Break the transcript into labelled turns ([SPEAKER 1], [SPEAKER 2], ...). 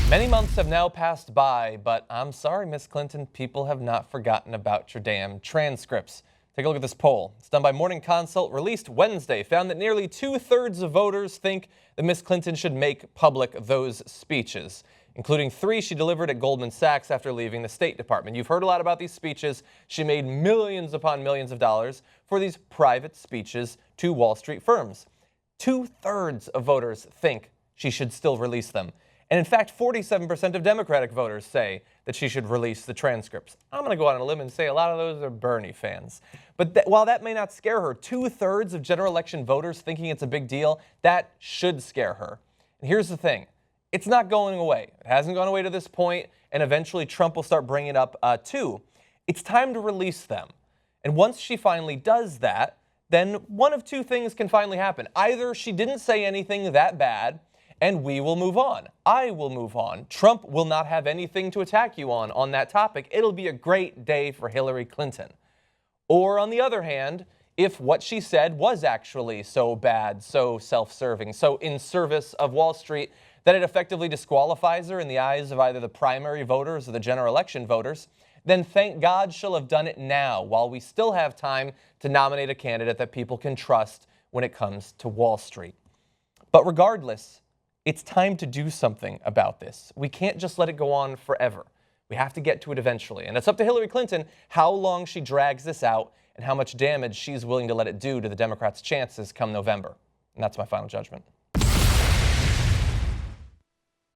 [SPEAKER 1] Many months have now passed by, but I'm sorry, Miss Clinton, people have not forgotten about your damn transcripts. Take a look at this poll. It's done by Morning Consult, released Wednesday, found that nearly 2/3 of voters think that Miss Clinton should make public those speeches, including 3 she delivered at Goldman Sachs after leaving the State Department. You've heard a lot about these speeches. She made millions upon millions of dollars for these private speeches to Wall Street firms. 2/3 of voters think she should still release them. And in fact, 47% of Democratic voters say that she should release the transcripts. I'm going to go out on a limb and say a lot of those are Bernie fans. But while that may not scare her, 2/3 of general election voters thinking it's a big deal, that should scare her. And here's the thing. It's not going away. It hasn't gone away to this point, and eventually Trump will start bringing it up too. It's time to release them. And once she finally does that, then one of two things can finally happen. Either she didn't say anything that bad, and we will move on. I will move on. Trump will not have anything to attack you on that topic. It'll be a great day for Hillary Clinton. Or on the other hand, if what she said was actually so bad, so self-serving, so in service of Wall Street, that it effectively disqualifies her in the eyes of either the primary voters or the general election voters, then thank God she'll have done it now, while we still have time to nominate a candidate that people can trust when it comes to Wall Street. But regardless, it's time to do something about this. We can't just let it go on forever. We have to get to it eventually. And it's up to Hillary Clinton how long she drags this out and how much damage she's willing to let it do to the Democrats' chances come November. And that's my final judgment.